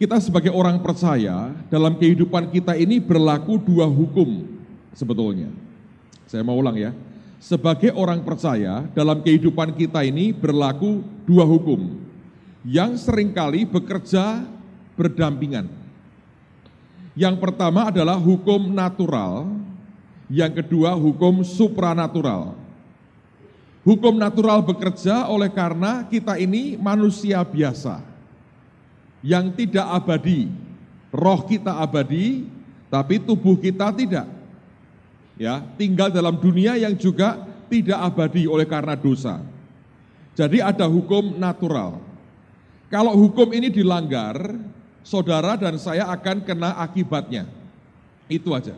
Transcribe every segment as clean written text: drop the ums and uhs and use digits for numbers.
kita sebagai orang percaya, dalam kehidupan kita ini berlaku dua hukum sebetulnya. Saya mau ulang ya. Sebagai orang percaya, dalam kehidupan kita ini berlaku dua hukum yang seringkali bekerja berdampingan. Yang pertama adalah hukum natural, yang kedua hukum supranatural. Hukum natural bekerja oleh karena kita ini manusia biasa yang tidak abadi. Roh kita abadi, tapi tubuh kita tidak. Ya, tinggal dalam dunia yang juga tidak abadi oleh karena dosa. Jadi ada hukum natural. Kalau hukum ini dilanggar, saudara dan saya akan kena akibatnya. Itu aja.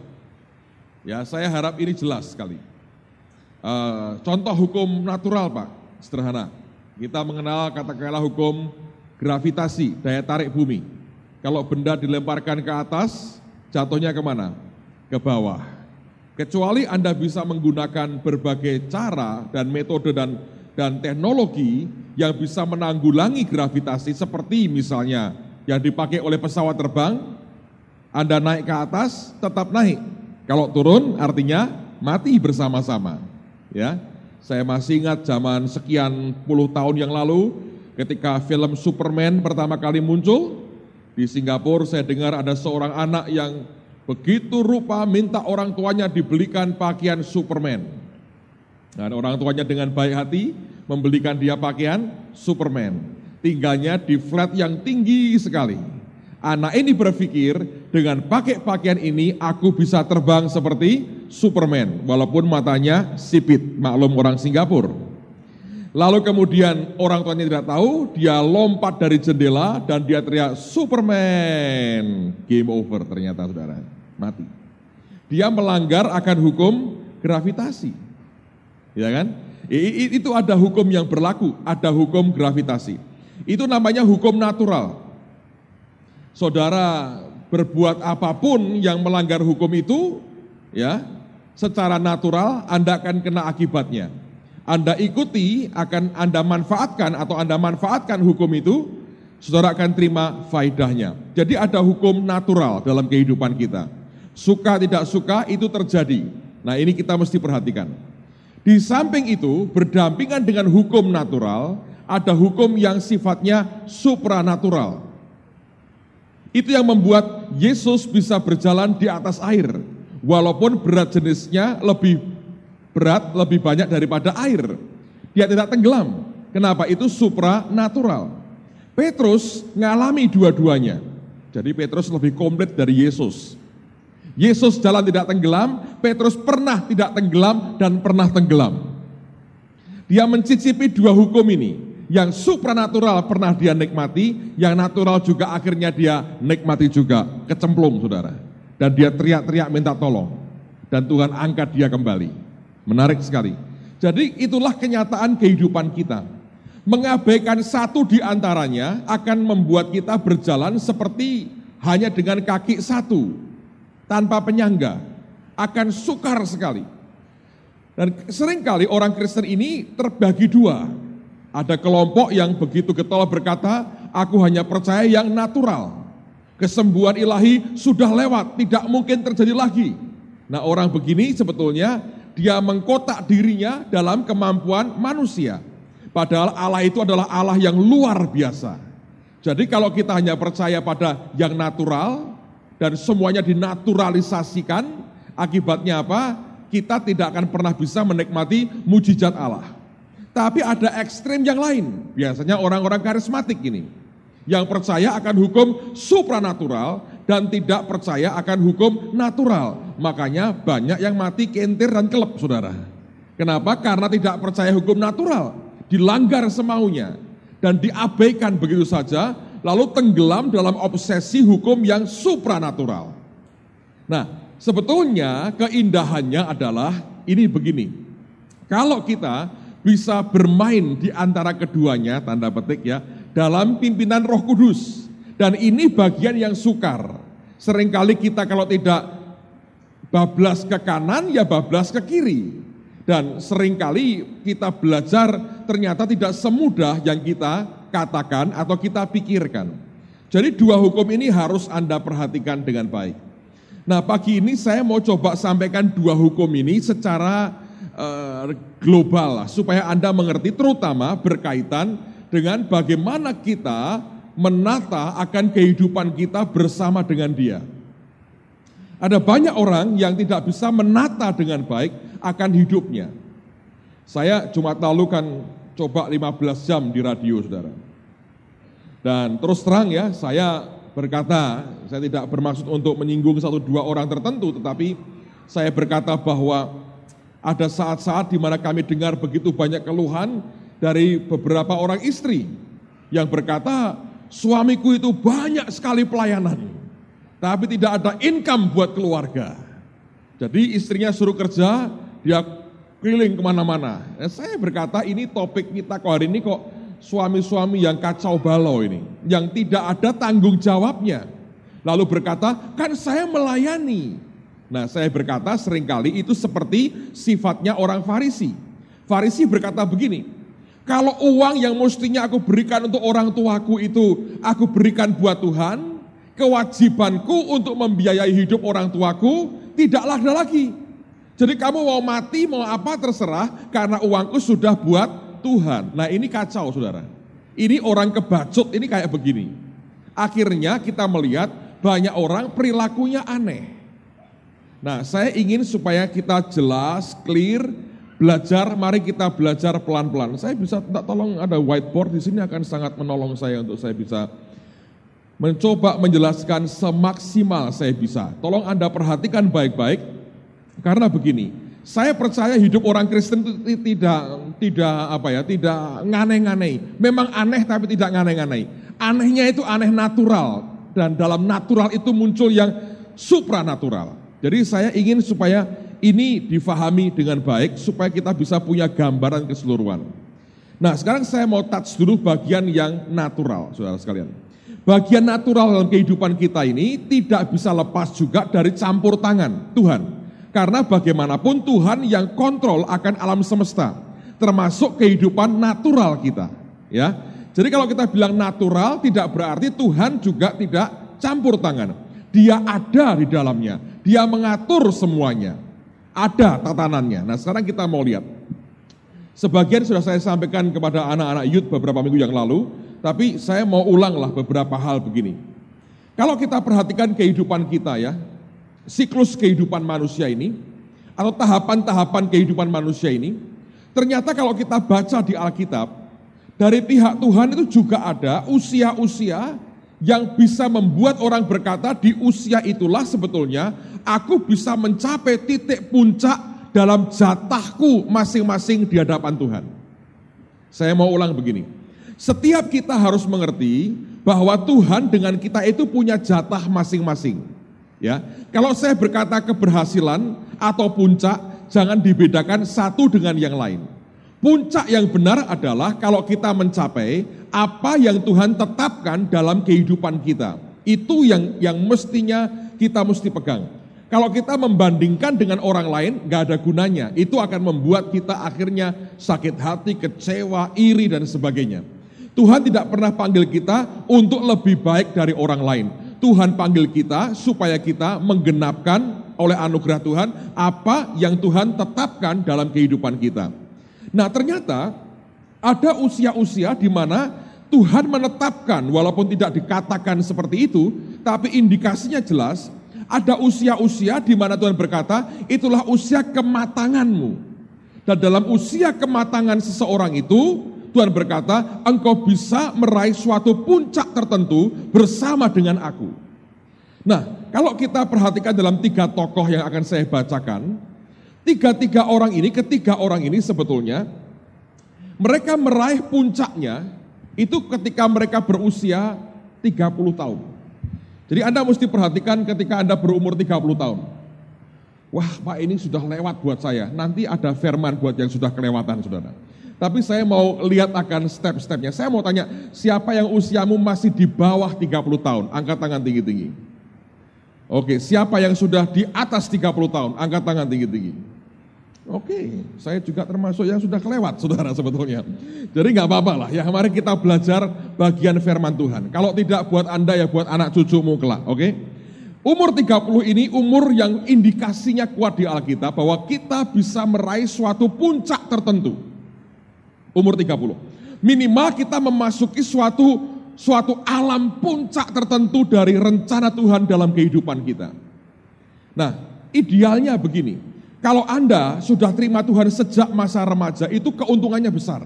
Ya, saya harap ini jelas sekali. Contoh hukum natural, Pak, sederhana. Kita mengenal katakanlah hukum gravitasi, daya tarik bumi. Kalau benda dilemparkan ke atas, jatuhnya kemana? Ke bawah. Kecuali Anda bisa menggunakan berbagai cara dan metode dan teknologi yang bisa menanggulangi gravitasi, seperti misalnya yang dipakai oleh pesawat terbang. Anda naik ke atas, tetap naik. Kalau turun artinya mati bersama-sama. Ya, saya masih ingat zaman sekian puluh tahun yang lalu ketika film Superman pertama kali muncul di Singapura, saya dengar ada seorang anak yang begitu rupa minta orang tuanya dibelikan pakaian Superman. Dan orang tuanya dengan baik hati membelikan dia pakaian Superman. Tinggalnya di flat yang tinggi sekali. Anak ini berpikir, dengan pakai pakaian ini aku bisa terbang seperti Superman, walaupun matanya sipit, maklum orang Singapura. Lalu kemudian orang tuanya tidak tahu, dia lompat dari jendela dan dia teriak, Superman, game over ternyata saudara, mati. Dia melanggar akan hukum gravitasi, ya kan? Itu ada hukum yang berlaku, ada hukum gravitasi. Itu namanya hukum natural. Saudara berbuat apapun yang melanggar hukum itu, ya, secara natural Anda akan kena akibatnya. Anda ikuti, akan Anda manfaatkan atau Anda manfaatkan hukum itu, saudara akan terima faedahnya. Jadi ada hukum natural dalam kehidupan kita. Suka tidak suka itu terjadi. Nah, ini kita mesti perhatikan. Di samping itu, berdampingan dengan hukum natural, ada hukum yang sifatnya supranatural. Itu yang membuat Yesus bisa berjalan di atas air, walaupun berat jenisnya lebih berat, lebih banyak daripada air. Dia tidak tenggelam. Kenapa? Itu supranatural. Petrus ngalami dua-duanya. Jadi Petrus lebih komplit dari Yesus. Yesus jalan tidak tenggelam, Petrus pernah tidak tenggelam dan pernah tenggelam. Dia mencicipi dua hukum ini. Yang supranatural pernah dia nikmati, yang natural juga akhirnya dia nikmati juga, kecemplung saudara. Dan dia teriak-teriak minta tolong. Dan Tuhan angkat dia kembali. Menarik sekali. Jadi itulah kenyataan kehidupan kita. Mengabaikan satu di antaranya akan membuat kita berjalan seperti hanya dengan kaki satu, tanpa penyangga. Akan sukar sekali. Dan seringkali orang Kristen ini terbagi dua. Ada kelompok yang begitu getol berkata, aku hanya percaya yang natural. Kesembuhan ilahi sudah lewat, tidak mungkin terjadi lagi. Nah, orang begini sebetulnya dia mengkotak dirinya dalam kemampuan manusia. Padahal Allah itu adalah Allah yang luar biasa. Jadi kalau kita hanya percaya pada yang natural dan semuanya dinaturalisasikan, akibatnya apa? Kita tidak akan pernah bisa menikmati mujizat Allah. Tapi ada ekstrem yang lain, biasanya orang-orang karismatik ini, yang percaya akan hukum supranatural dan tidak percaya akan hukum natural. Makanya banyak yang mati kentir dan kelep, saudara. Kenapa? Karena tidak percaya hukum natural, dilanggar semaunya, dan diabaikan begitu saja, lalu tenggelam dalam obsesi hukum yang supranatural. Nah, sebetulnya keindahannya adalah ini begini, kalau kita bisa bermain di antara keduanya, tanda petik ya, dalam pimpinan Roh Kudus. Dan ini bagian yang sukar. Seringkali kita kalau tidak bablas ke kanan, ya bablas ke kiri. Dan seringkali kita belajar ternyata tidak semudah yang kita katakan atau kita pikirkan. Jadi dua hukum ini harus Anda perhatikan dengan baik. Nah, pagi ini saya mau coba sampaikan dua hukum ini secara global lah, supaya Anda mengerti, terutama berkaitan dengan bagaimana kita menata akan kehidupan kita bersama dengan Dia. Ada banyak orang yang tidak bisa menata dengan baik akan hidupnya. Saya Jumat lalu kan coba 15 jam di radio, saudara. Dan terus terang ya, saya berkata, saya tidak bermaksud untuk menyinggung satu dua orang tertentu, tetapi saya berkata bahwa ada saat-saat di mana kami dengar begitu banyak keluhan dari beberapa orang istri yang berkata, suamiku itu banyak sekali pelayanan, tapi tidak ada income buat keluarga. Jadi istrinya suruh kerja, dia keliling kemana-mana. Saya berkata, ini topik kita kok hari ini kok suami-suami yang kacau balau ini, yang tidak ada tanggung jawabnya. Lalu berkata, kan saya melayani. Nah, saya berkata seringkali itu seperti sifatnya orang Farisi. Farisi berkata begini, kalau uang yang mestinya aku berikan untuk orang tuaku itu aku berikan buat Tuhan, kewajibanku untuk membiayai hidup orang tuaku tidaklah ada lagi. Jadi kamu mau mati, mau apa terserah, karena uangku sudah buat Tuhan. Nah, ini kacau, saudara. Ini orang kebacut, ini kayak begini. Akhirnya kita melihat banyak orang perilakunya aneh. Nah, saya ingin supaya kita jelas, clear, belajar, mari kita belajar pelan-pelan. Saya bisa tolong ada whiteboard di sini akan sangat menolong saya untuk saya bisa mencoba menjelaskan semaksimal saya bisa. Tolong Anda perhatikan baik-baik, karena begini, saya percaya hidup orang Kristen itu tidak ngane-ngane. Memang aneh tapi tidak ngane-ngane. Anehnya itu aneh natural, dan dalam natural itu muncul yang supranatural. Jadi saya ingin supaya ini difahami dengan baik, supaya kita bisa punya gambaran keseluruhan. Nah, sekarang saya mau touch dulu bagian yang natural, saudara sekalian. Bagian natural dalam kehidupan kita ini tidak bisa lepas juga dari campur tangan Tuhan. Karena bagaimanapun Tuhan yang kontrol akan alam semesta, termasuk kehidupan natural kita. Ya, jadi kalau kita bilang natural tidak berarti Tuhan juga tidak campur tangan. Dia ada di dalamnya, dia mengatur semuanya, ada tatanannya. Nah, sekarang kita mau lihat. Sebagian sudah saya sampaikan kepada anak-anak youth beberapa minggu yang lalu, tapi saya mau ulanglah beberapa hal begini. Kalau kita perhatikan kehidupan kita ya, siklus kehidupan manusia ini, atau tahapan-tahapan kehidupan manusia ini, ternyata kalau kita baca di Alkitab, dari pihak Tuhan itu juga ada usia-usia yang bisa membuat orang berkata, di usia itulah sebetulnya aku bisa mencapai titik puncak dalam jatahku masing-masing di hadapan Tuhan. Saya mau ulang begini, setiap kita harus mengerti bahwa Tuhan dengan kita itu punya jatah masing-masing. Ya, kalau saya berkata keberhasilan atau puncak, jangan dibedakan satu dengan yang lain. Puncak yang benar adalah kalau kita mencapai apa yang Tuhan tetapkan dalam kehidupan kita. Itu yang mestinya kita mesti pegang. Kalau kita membandingkan dengan orang lain, gak ada gunanya. Itu akan membuat kita akhirnya sakit hati, kecewa, iri, dan sebagainya. Tuhan tidak pernah panggil kita untuk lebih baik dari orang lain. Tuhan panggil kita supaya kita menggenapkan oleh anugerah Tuhan apa yang Tuhan tetapkan dalam kehidupan kita. Nah, ternyata ada usia-usia di mana Tuhan menetapkan, walaupun tidak dikatakan seperti itu, tapi indikasinya jelas, ada usia-usia di mana Tuhan berkata, itulah usia kematanganmu. Dan dalam usia kematangan seseorang itu, Tuhan berkata, engkau bisa meraih suatu puncak tertentu bersama dengan aku. Nah, kalau kita perhatikan dalam 3 tokoh yang akan saya bacakan, ketiga orang ini sebetulnya, mereka meraih puncaknya, itu ketika mereka berusia 30 tahun. Jadi Anda mesti perhatikan ketika Anda berumur 30 tahun. Wah, Pak, ini sudah lewat buat saya. Nanti ada firman buat yang sudah kelewatan, saudara. Tapi saya mau lihat akan step-stepnya. Saya mau tanya, siapa yang usiamu masih di bawah 30 tahun? Angkat tangan tinggi-tinggi. Oke, siapa yang sudah di atas 30 tahun? Angkat tangan tinggi-tinggi. Oke, saya juga termasuk yang sudah kelewat, saudara, sebetulnya. Jadi nggak apa-apa lah, ya mari kita belajar bagian firman Tuhan. Kalau tidak buat Anda, ya buat anak cucumu kelak, oke? Umur 30 ini umur yang indikasinya kuat di Alkitab, bahwa kita bisa meraih suatu puncak tertentu. Umur 30. Minimal kita memasuki suatu alam puncak tertentu dari rencana Tuhan dalam kehidupan kita. Nah, idealnya begini. Kalau Anda sudah terima Tuhan sejak masa remaja, itu keuntungannya besar.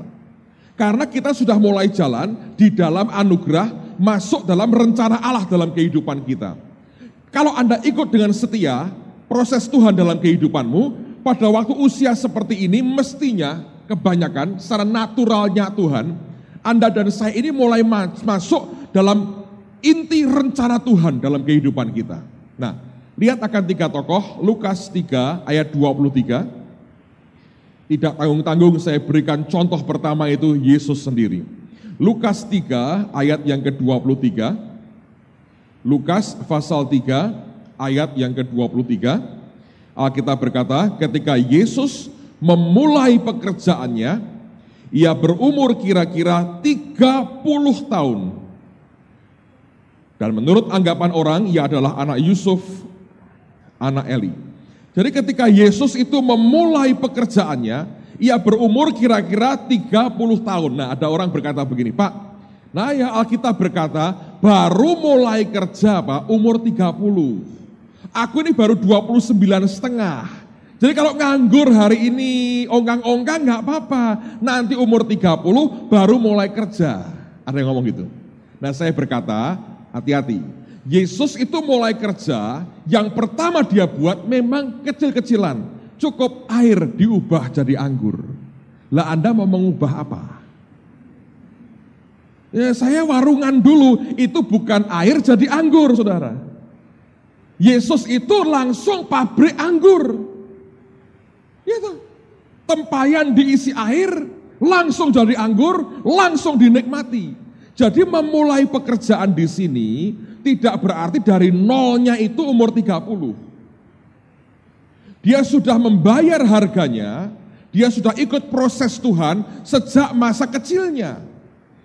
Karena kita sudah mulai jalan di dalam anugerah, masuk dalam rencana Allah dalam kehidupan kita. Kalau Anda ikut dengan setia, proses Tuhan dalam kehidupanmu, pada waktu usia seperti ini, mestinya kebanyakan secara naturalnya Tuhan, Anda dan saya ini mulai masuk dalam inti rencana Tuhan dalam kehidupan kita. Nah, lihat akan 3 tokoh, Lukas 3 ayat 23. Tidak tanggung-tanggung saya berikan contoh pertama itu Yesus sendiri. Lukas 3 ayat yang ke-23. Lukas pasal 3 ayat yang ke-23. Alkitab berkata, ketika Yesus memulai pekerjaannya, ia berumur kira-kira 30 tahun. Dan menurut anggapan orang, ia adalah anak Yusuf, anak Eli. Jadi ketika Yesus itu memulai pekerjaannya, ia berumur kira-kira 30 tahun. Nah, ada orang berkata begini, Pak, nah ya Alkitab berkata, baru mulai kerja Pak, umur 30. Aku ini baru 29 setengah. Jadi kalau nganggur hari ini, ongkang-ongkang nggak apa-apa. Nanti umur 30 baru mulai kerja. Ada yang ngomong gitu. Nah, saya berkata, hati-hati. Yesus itu mulai kerja, yang pertama dia buat memang kecil-kecilan. Cukup air diubah jadi anggur. Lah Anda mau mengubah apa? Ya, saya warungan dulu, itu bukan air jadi anggur, saudara. Yesus itu langsung pabrik anggur. Gitu. Tempayan diisi air, langsung jadi anggur, langsung dinikmati. Jadi memulai pekerjaan di sini tidak berarti dari nolnya itu umur 30. Dia sudah membayar harganya, dia sudah ikut proses Tuhan sejak masa kecilnya.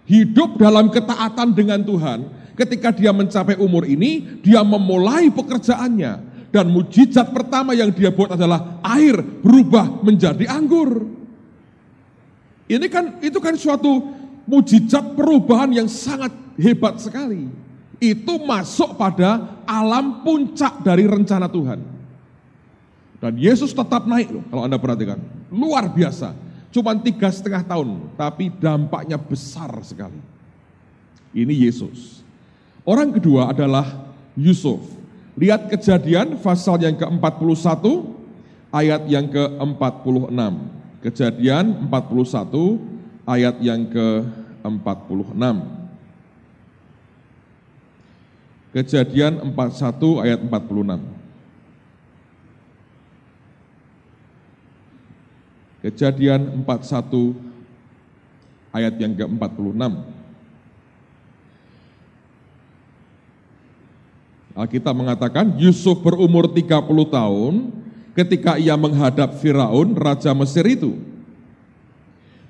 Hidup dalam ketaatan dengan Tuhan, ketika dia mencapai umur ini, dia memulai pekerjaannya. Dan mujizat pertama yang dia buat adalah air berubah menjadi anggur. Itu kan suatu mujizat perubahan yang sangat hebat sekali. Itu masuk pada alam puncak dari rencana Tuhan. Dan Yesus tetap naik loh, kalau Anda perhatikan. Luar biasa. Cuman 3,5 tahun, tapi dampaknya besar sekali. Ini Yesus. Orang kedua adalah Yusuf. Lihat Kejadian pasal yang ke-41 ayat yang ke-46. Kejadian 41 ayat yang ke-46. Kejadian 41 ayat 46. Kejadian 41 ayat yang ke-46. Alkitab mengatakan Yusuf berumur 30 tahun ketika ia menghadap Firaun, raja Mesir itu.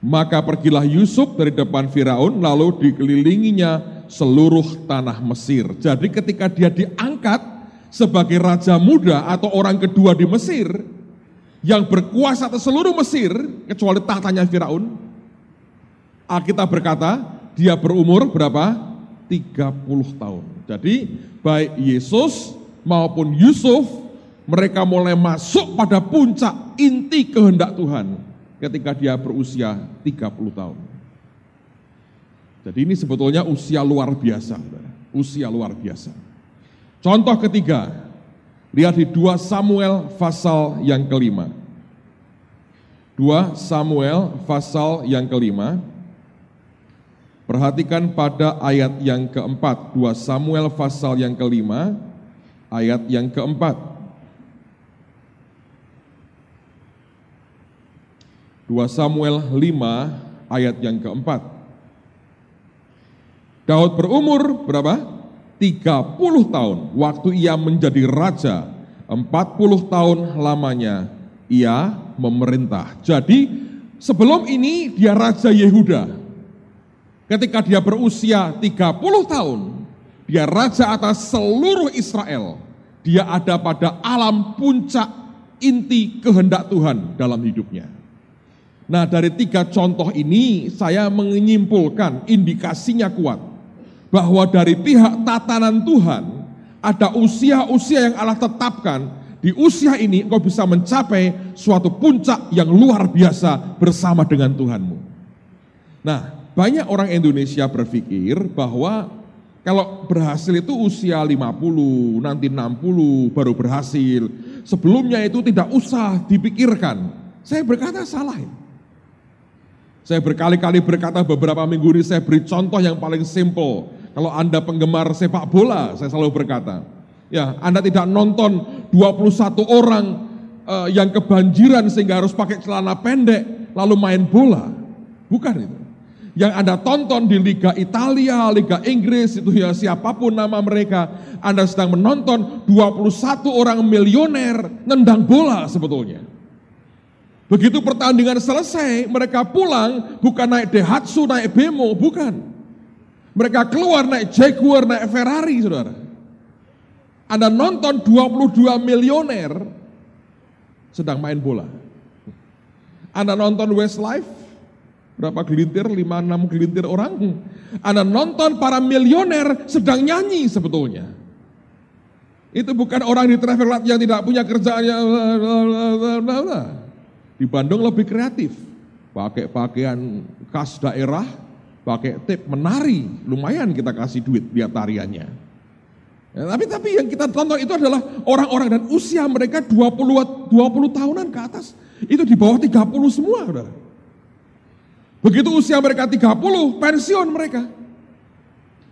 Maka pergilah Yusuf dari depan Firaun lalu dikelilinginya seluruh tanah Mesir. Jadi ketika dia diangkat sebagai raja muda atau orang kedua di Mesir yang berkuasa atas seluruh Mesir kecuali tahtanya Firaun, Alkitab berkata dia berumur berapa? 30 tahun. Jadi baik Yesus maupun Yusuf mereka mulai masuk pada puncak inti kehendak Tuhan ketika dia berusia 30 tahun. Jadi ini sebetulnya usia luar biasa. Usia luar biasa. Contoh ketiga, lihat di 2 Samuel pasal yang kelima. 2 Samuel pasal yang kelima. Perhatikan pada ayat yang keempat. 2 Samuel pasal yang kelima, ayat yang keempat. 2 Samuel 5 ayat yang keempat. Daud berumur berapa? 30 tahun. Waktu ia menjadi raja, 40 tahun lamanya ia memerintah. Jadi sebelum ini dia Raja Yehuda. Ketika dia berusia 30 tahun, dia raja atas seluruh Israel. Dia ada pada alam puncak inti kehendak Tuhan dalam hidupnya. Nah, dari 3 contoh ini saya menyimpulkan indikasinya kuat bahwa dari pihak tatanan Tuhan ada usia-usia yang Allah tetapkan. Di usia ini engkau bisa mencapai suatu puncak yang luar biasa bersama dengan Tuhanmu. Nah, banyak orang Indonesia berpikir bahwa kalau berhasil itu usia 50, nanti 60 baru berhasil. Sebelumnya itu tidak usah dipikirkan. Saya berkata salah. Saya berkali-kali berkata beberapa minggu ini saya beri contoh yang paling simple. Kalau Anda penggemar sepak bola, saya selalu berkata, ya Anda tidak nonton 21 orang yang kebanjiran sehingga harus pakai celana pendek lalu main bola. Bukan itu. Yang Anda tonton di Liga Italia, Liga Inggris, itu ya siapapun nama mereka, Anda sedang menonton 21 orang milioner nendang bola sebetulnya. Begitu pertandingan selesai, mereka pulang bukan naik Daihatsu, naik Bemo, bukan. Mereka keluar naik Jaguar, naik Ferrari, saudara. Anda nonton 22 milioner sedang main bola. Anda nonton Westlife, berapa gelintir, 5-6 gelintir orang. Anda nonton para milioner sedang nyanyi sebetulnya. Itu bukan orang di traffic light yang tidak punya kerjaan. Di Bandung lebih kreatif. Pakai pakaian khas daerah, pakai tip menari. Lumayan kita kasih duit biar tariannya. Ya, tapi yang kita tonton itu adalah orang-orang dan usia mereka 20 tahunan ke atas. Itu di bawah 30 semua, saudara. Begitu usia mereka 30, pensiun mereka.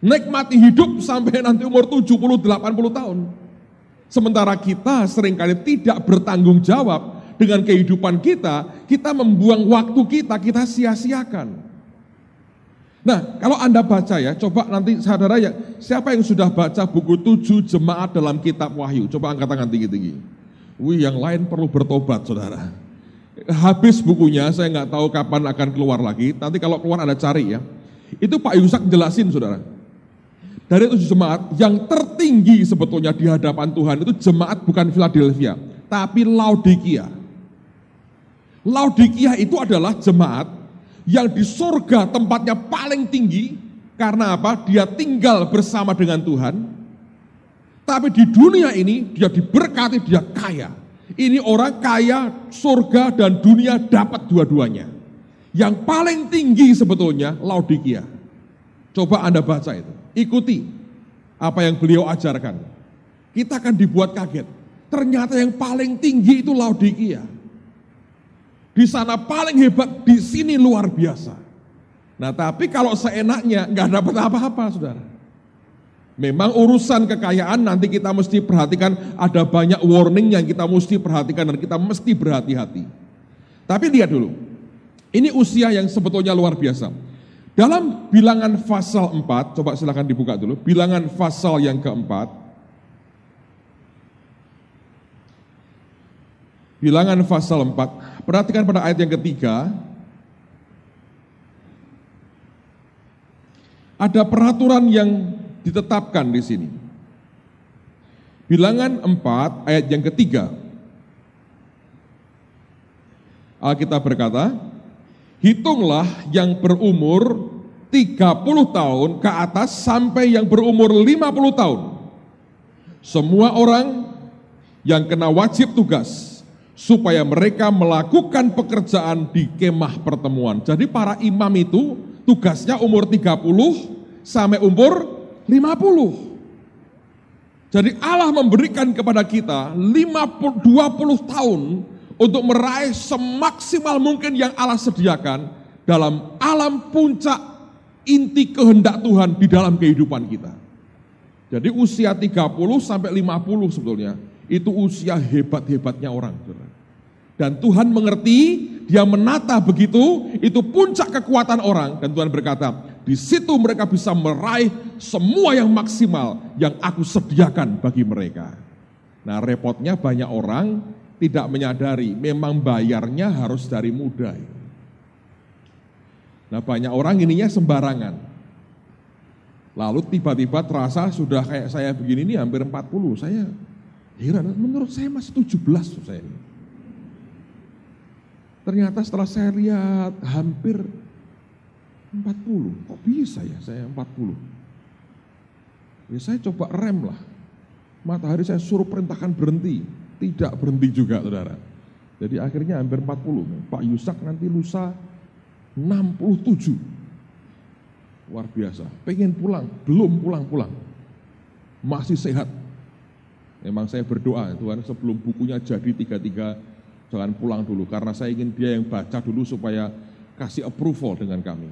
Nikmati hidup sampai nanti umur 70-80 tahun. Sementara kita seringkali tidak bertanggung jawab dengan kehidupan kita membuang waktu kita sia-siakan. Nah, kalau Anda baca ya, coba nanti saudara ya, siapa yang sudah baca buku 7 Jemaat dalam Kitab Wahyu? Coba angkat tangan tinggi-tinggi. Wih, yang lain perlu bertobat, saudara. Habis bukunya, saya nggak tahu kapan akan keluar lagi. Nanti kalau keluar Anda cari ya. Itu Pak Yusak jelasin, saudara. Dari 7 jemaat yang tertinggi sebetulnya di hadapan Tuhan itu jemaat bukan Philadelphia, tapi Laodikia. Laodikia itu adalah jemaat yang di surga tempatnya paling tinggi. Karena apa? Dia tinggal bersama dengan Tuhan. Tapi di dunia ini dia diberkati, dia kaya. Ini orang kaya, surga dan dunia dapat dua-duanya. Yang paling tinggi sebetulnya Laodikia. Coba Anda baca itu. Ikuti apa yang beliau ajarkan. Kita akan dibuat kaget. Ternyata yang paling tinggi itu Laodikia. Di sana paling hebat, di sini luar biasa. Nah, tapi kalau seenaknya nggak dapat apa-apa, saudara. Memang urusan kekayaan nanti kita mesti perhatikan, ada banyak warning yang kita mesti perhatikan dan kita mesti berhati-hati. Tapi lihat dulu, ini usia yang sebetulnya luar biasa. Dalam Bilangan pasal 4, coba silakan dibuka dulu, Bilangan pasal yang keempat. Bilangan pasal 4. Perhatikan pada ayat yang ketiga, ada peraturan yang ditetapkan di sini. Bilangan 4 ayat yang ketiga. Alkitab berkata, hitunglah yang berumur 30 tahun ke atas sampai yang berumur 50 tahun. Semua orang yang kena wajib tugas supaya mereka melakukan pekerjaan di kemah pertemuan. Jadi para imam itu tugasnya umur 30 sampai umur 50. Jadi Allah memberikan kepada kita 20 tahun untuk meraih semaksimal mungkin yang Allah sediakan dalam alam puncak inti kehendak Tuhan di dalam kehidupan kita. Jadi usia 30 sampai 50 sebetulnya itu usia hebat-hebatnya orang. Dan Tuhan mengerti, dia menata begitu, itu puncak kekuatan orang. Dan Tuhan berkata, di situ mereka bisa meraih semua yang maksimal yang aku sediakan bagi mereka. Nah, repotnya banyak orang tidak menyadari memang bayarnya harus dari muda. Nah banyak orang ininya sembarangan. Lalu tiba-tiba terasa sudah kayak saya begini nih hampir 40. Saya heran, menurut saya masih 17 tuh saya ini. Ternyata setelah saya lihat hampir 40. Kok bisa ya saya 40? Ya saya coba rem lah. Matahari saya suruh perintahkan berhenti. Tidak berhenti juga, saudara. Jadi akhirnya hampir 40. Pak Yusak nanti lusa 67. Luar biasa. Pengen pulang, belum pulang-pulang. Masih sehat. Memang saya berdoa, Tuhan sebelum bukunya jadi 33, jangan pulang dulu. Karena saya ingin dia yang baca dulu supaya kasih approval dengan kami.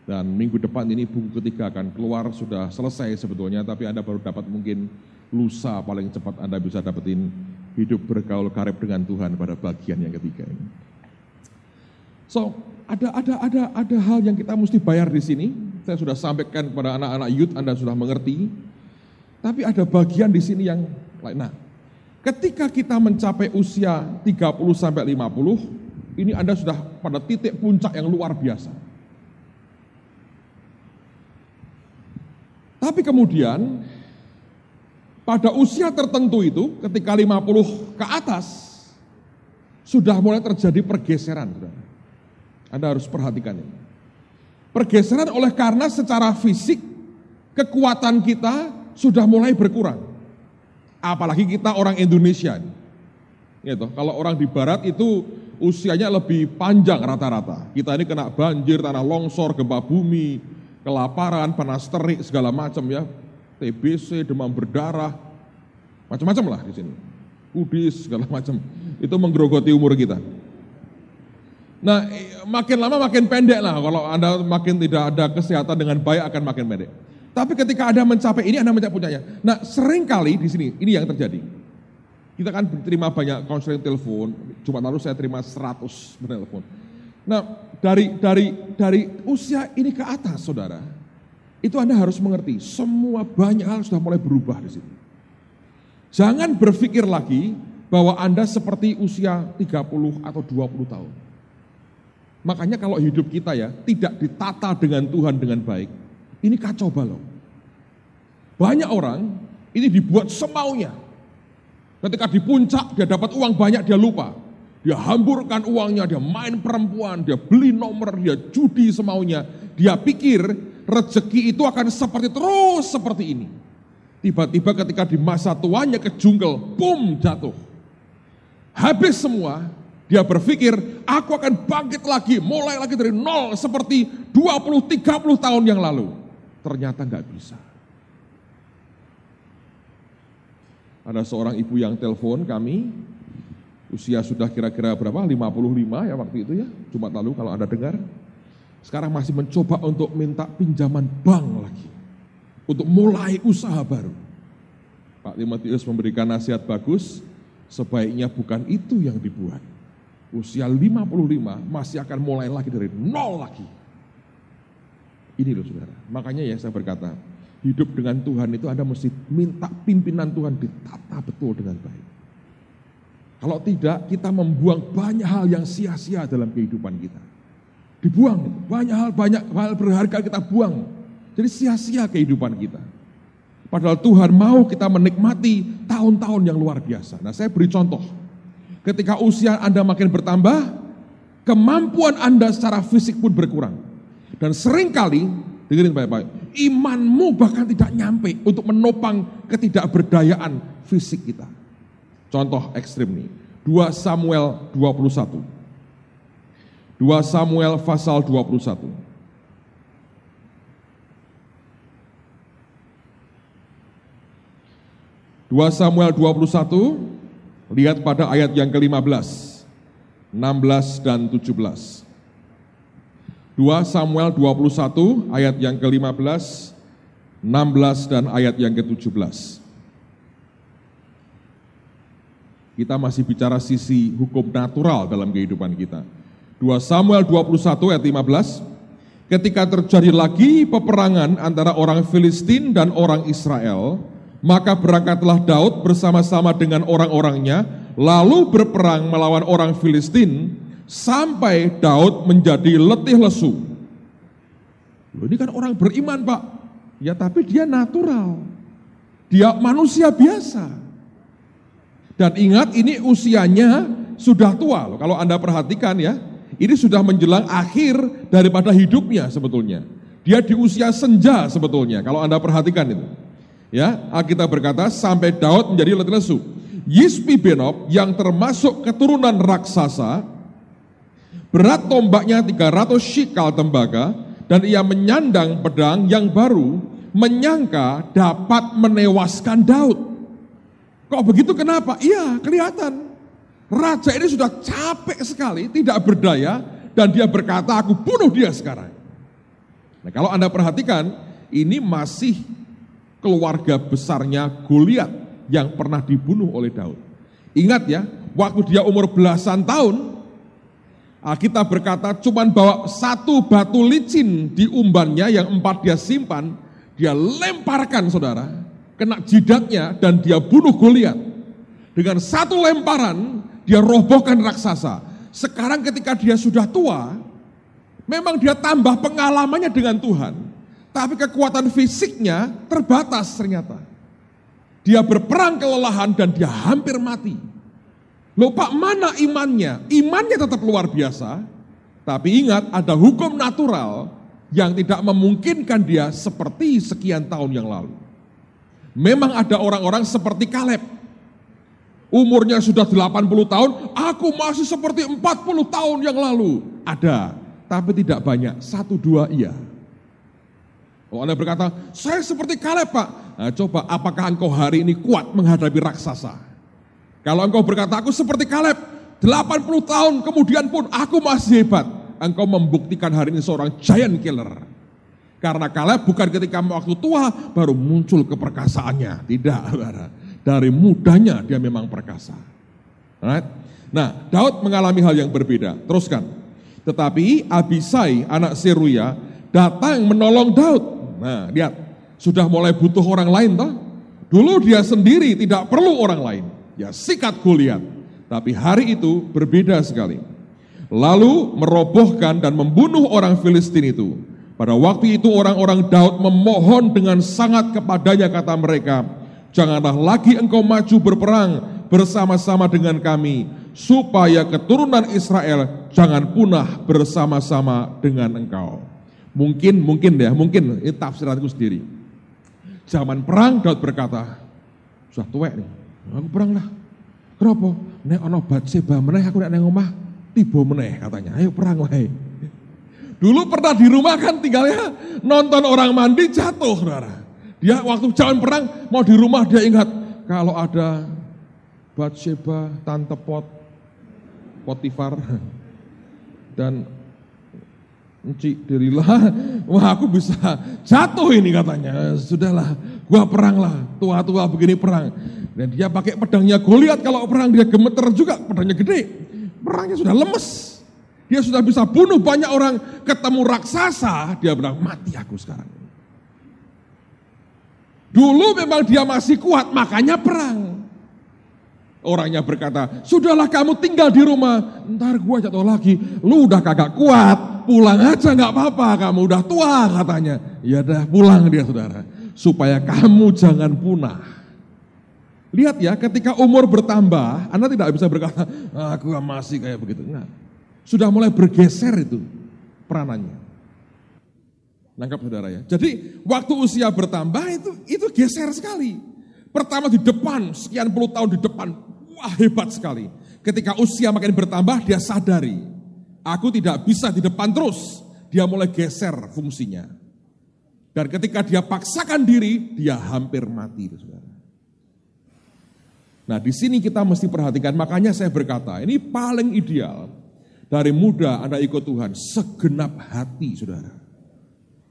Dan minggu depan ini buku ketiga akan keluar, sudah selesai sebetulnya. Tapi Anda baru dapat mungkin lusa paling cepat Anda bisa dapetin hidup bergaul karib dengan Tuhan pada bagian yang ketiga ini. So, ada hal yang kita mesti bayar di sini. Saya sudah sampaikan kepada anak-anak youth, Anda sudah mengerti. Tapi ada bagian di sini yang lain. Nah, ketika kita mencapai usia 30 sampai 50, ini Anda sudah pada titik puncak yang luar biasa. Tapi kemudian pada usia tertentu itu, ketika 50 ke atas, sudah mulai terjadi pergeseran. Anda harus perhatikan ini. Pergeseran oleh karena secara fisik, kekuatan kita sudah mulai berkurang. Apalagi kita orang Indonesia. Gitu. Kalau orang di barat itu usianya lebih panjang rata-rata. Kita ini kena banjir, tanah longsor, gempa bumi, kelaparan, panas terik, segala macam ya. TBC, demam berdarah, macam-macam lah di sini. Kudis, segala macam. Itu menggerogoti umur kita. Nah, makin lama makin pendek lah. Kalau Anda makin tidak ada kesehatan dengan baik akan makin pendek. Tapi ketika Anda mencapai ini, Anda mencapai puncaknya. Nah, seringkali di sini, ini yang terjadi. Kita kan terima banyak konseling telepon. Jumat lalu saya terima 100 telepon. Nah, dari usia ini ke atas, saudara, itu Anda harus mengerti, semua banyak hal sudah mulai berubah di situ. Jangan berpikir lagi bahwa Anda seperti usia 30 atau 20 tahun. Makanya kalau hidup kita ya, tidak ditata dengan Tuhan dengan baik, ini kacau balau. Banyak orang, ini dibuat semaunya. Ketika di puncak, dia dapat uang banyak, dia lupa. Dia hamburkan uangnya, dia main perempuan, dia beli nomor, dia judi semaunya. Dia pikir rezeki itu akan seperti terus seperti ini. Tiba-tiba ketika di masa tuanya ke jungle, boom, jatuh. Habis semua, dia berpikir, aku akan bangkit lagi, mulai lagi dari nol seperti 20-30 tahun yang lalu. Ternyata nggak bisa. Ada seorang ibu yang telepon kami, usia sudah kira-kira berapa? 55 ya waktu itu ya, Jumat lalu kalau Anda dengar. Sekarang masih mencoba untuk minta pinjaman bank lagi. Untuk mulai usaha baru. Pak Timotius memberikan nasihat bagus, sebaiknya bukan itu yang dibuat. Usia 55 masih akan mulai lagi dari nol lagi. Ini loh saudara, makanya ya saya berkata, hidup dengan Tuhan itu Anda mesti minta pimpinan Tuhan ditata betul dengan baik. Kalau tidak, kita membuang banyak hal yang sia-sia dalam kehidupan kita. Dibuang, banyak hal berharga kita buang. Jadi sia-sia kehidupan kita. Padahal Tuhan mau kita menikmati tahun-tahun yang luar biasa. Nah saya beri contoh. Ketika usia Anda makin bertambah, kemampuan Anda secara fisik pun berkurang. Dan seringkali, dengerin baik-baik, imanmu bahkan tidak nyampe untuk menopang ketidakberdayaan fisik kita. Contoh ekstrim nih, 2 Samuel 21. 2 Samuel pasal 21. Samuel 21, lihat pada ayat yang ke-15, 16 dan 17. 2 Samuel 21 ayat yang ke-15, 16 dan ayat yang ke-17. Kita masih bicara sisi hukum natural dalam kehidupan kita. 2 Samuel 21 ayat 15, ketika terjadi lagi peperangan antara orang Filistin dan orang Israel, maka berangkatlah Daud bersama-sama dengan orang-orangnya lalu berperang melawan orang Filistin sampai Daud menjadi letih lesu. Loh, ini kan orang beriman, Pak. Ya, tapi dia natural. Dia manusia biasa. Dan ingat, ini usianya sudah tua loh. Kalau Anda perhatikan ya, ini sudah menjelang akhir daripada hidupnya sebetulnya. Dia di usia senja sebetulnya, kalau Anda perhatikan itu. Ya, Alkitab berkata, sampai Daud menjadi letih lesu. Yisbi-Benob yang termasuk keturunan raksasa, berat tombaknya 300 shikal tembaga, dan ia menyandang pedang yang baru, menyangka dapat menewaskan Daud. Kok begitu, kenapa? Iya, kelihatan. Raja ini sudah capek sekali, tidak berdaya, dan dia berkata, aku bunuh dia sekarang. Nah, kalau Anda perhatikan, ini masih keluarga besarnya Goliat yang pernah dibunuh oleh Daud. Ingat ya, waktu dia umur belasan tahun, Alkitab berkata cuman bawa satu batu licin di umbannya yang 4 dia simpan, dia lemparkan saudara, kena jidatnya dan dia bunuh Goliat. Dengan satu lemparan, dia robohkan raksasa. Sekarang ketika dia sudah tua, memang dia tambah pengalamannya dengan Tuhan, tapi kekuatan fisiknya terbatas ternyata. Dia berperang kelelahan dan dia hampir mati. Loh Pak, mana imannya? Imannya tetap luar biasa, tapi ingat ada hukum natural yang tidak memungkinkan dia seperti sekian tahun yang lalu. Memang ada orang-orang seperti Kaleb. Umurnya sudah 80 tahun, aku masih seperti 40 tahun yang lalu. Ada, tapi tidak banyak, 1-2 iya. Oh, Anda berkata, saya seperti Kaleb Pak. Nah, coba apakah engkau hari ini kuat menghadapi raksasa? Kalau engkau berkata, aku seperti Kaleb, 80 tahun kemudian pun aku masih hebat. Engkau membuktikan hari ini seorang giant killer. Karena Kaleb bukan ketika waktu tua baru muncul keperkasaannya. Tidak, dari mudanya dia memang perkasa. Right? Nah, Daud mengalami hal yang berbeda. Teruskan. Tetapi Abisai, anak Seruya, datang menolong Daud. Nah, lihat, sudah mulai butuh orang lain toh. Dulu dia sendiri tidak perlu orang lain. Ya sikat Goliat. Tapi hari itu berbeda sekali. Lalu merobohkan dan membunuh orang Filistin itu. Pada waktu itu orang-orang Daud memohon dengan sangat kepadanya, kata mereka, janganlah lagi engkau maju berperang bersama-sama dengan kami, supaya keturunan Israel jangan punah bersama-sama dengan engkau. Mungkin ini tafsiranku sendiri. Zaman perang Daud berkata, sudah tuwek nih, aku perang lah. Kenapa? Nek ana Batseba meneh aku nek nang omah tiba meneh katanya. Ayo perang wae. Dulu pernah di rumah kan tinggalnya nonton orang mandi jatuh, Saudara. Dia waktu zaman perang mau di rumah dia ingat kalau ada Batseba, Tante Potifar dan Encik Dirilah, wah aku bisa jatuh ini katanya. Sudahlah, gua perang lah, tua-tua begini perang. Dan dia pakai pedangnya Goliat, kalau perang dia gemeter juga, pedangnya gede. Perangnya sudah lemes. Dia sudah bisa bunuh banyak orang, ketemu raksasa, dia bilang mati aku sekarang. Dulu memang dia masih kuat, makanya perang. Orangnya berkata, sudahlah kamu tinggal di rumah, ntar gua jatuh lagi, lu udah kagak kuat, pulang aja gak apa-apa, kamu udah tua katanya. Ya dah pulang dia saudara, supaya kamu jangan punah. Lihat ya, ketika umur bertambah, Anda tidak bisa berkata, aku masih kayak begitu. Enggak. Sudah mulai bergeser itu peranannya. Nangkap saudara ya. Jadi waktu usia bertambah itu geser sekali. Pertama di depan, sekian puluh tahun di depan, wah hebat sekali. Ketika usia makin bertambah, dia sadari, aku tidak bisa di depan terus. Dia mulai geser fungsinya. Dan ketika dia paksakan diri, dia hampir mati. Saudara. Nah di sini kita mesti perhatikan, makanya saya berkata, ini paling ideal. Dari muda Anda ikut Tuhan, segenap hati saudara.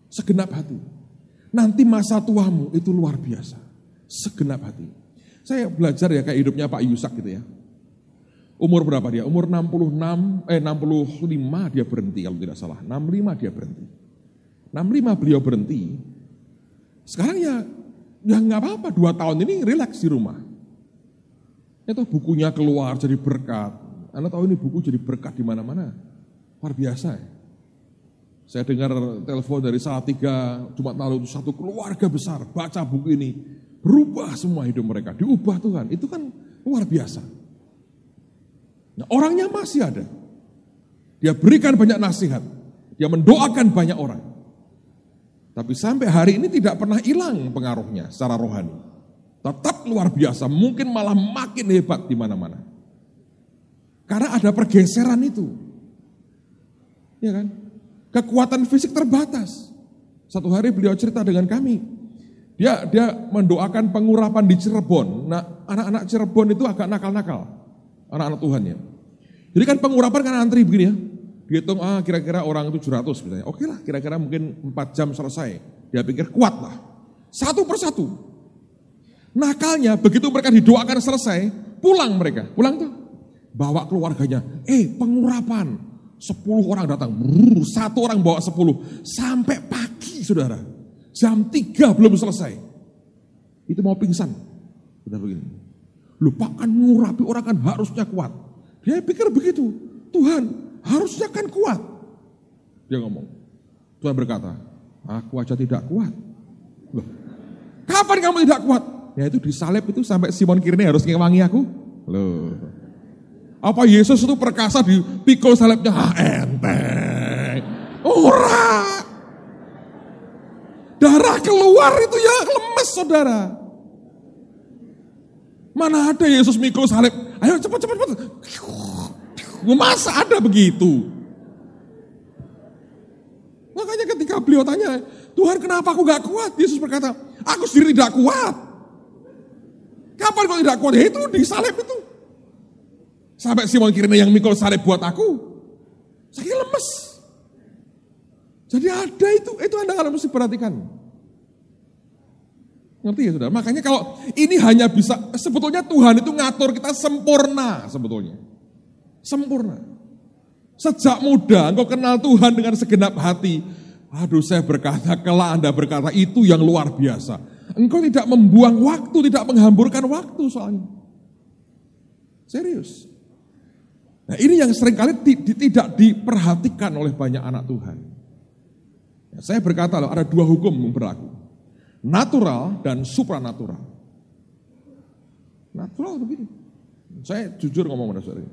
Segenap hati. Nanti masa tuamu itu luar biasa. Segenap hati. Saya belajar ya kayak hidupnya Pak Yusak gitu ya. Umur berapa dia? Umur 65 dia berhenti kalau tidak salah. 65 dia berhenti. 65 beliau berhenti. Sekarang ya nggak apa-apa, 2 tahun ini rileks di rumah. Itu bukunya keluar jadi berkat. Anda tahu ini buku jadi berkat di mana-mana. Luar biasa ya. Saya dengar telepon dari Salatiga Jumat lalu, satu keluarga besar baca buku ini. Berubah semua hidup mereka, diubah Tuhan. Itu kan luar biasa. Nah, orangnya masih ada. Dia berikan banyak nasihat. Dia mendoakan banyak orang. Tapi sampai hari ini tidak pernah hilang pengaruhnya secara rohani. Tetap luar biasa, mungkin malah makin hebat di mana-mana. Karena ada pergeseran itu. Ya kan? Kekuatan fisik terbatas. Satu hari beliau cerita dengan kami. Dia mendoakan pengurapan di Cirebon. Nah, anak-anak Cirebon itu agak nakal-nakal. Anak-anak Tuhan ya. Jadi kan pengurapan kan antri begini ya. Dihitung kira-kira orang itu 700 misalnya. Oke lah, kira-kira mungkin 4 jam selesai. Dia pikir kuat lah. Satu persatu. Nakalnya begitu mereka didoakan selesai, pulang mereka. Pulang tuh. Bawa keluarganya. Pengurapan. 10 orang datang. Satu orang bawa 10. Sampai pagi saudara. Jam 3 belum selesai. Itu mau pingsan. Benar begini. Lupakan mengurapi orang kan harusnya kuat. Dia pikir begitu. Tuhan harusnya kan kuat. Dia ngomong. Tuhan berkata, aku aja tidak kuat. Loh, kapan kamu tidak kuat? Ya itu disalib itu sampai Simon Kirene harus ngewangi aku. Loh. Apa Yesus itu perkasa dipikul salibnya? Enteng. Ora. Darah keluar itu ya lemes saudara. Mana ada Yesus mikul salib? Ayo cepat. Masa ada begitu? Makanya ketika beliau tanya, Tuhan kenapa aku gak kuat? Yesus berkata, aku sendiri tidak kuat. Kapan kau tidak kuat? Ya itu di salib itu. Sampai Simon Kirene yang mikul salib buat aku. Saya lemes. Jadi ada itu Anda harus perhatikan. Ngerti ya saudara? Makanya kalau ini hanya bisa, sebetulnya Tuhan itu ngatur kita sempurna sebetulnya. Sempurna. Sejak muda engkau kenal Tuhan dengan segenap hati. Aduh saya berkata, kelak Anda berkata itu yang luar biasa. Engkau tidak membuang waktu, tidak menghamburkan waktu soalnya. Serius. Nah ini yang seringkali tidak diperhatikan oleh banyak anak Tuhan. Saya berkata loh, ada 2 hukum yang berlaku. Natural dan supranatural. Natural begini. Saya jujur ngomong pada saudara.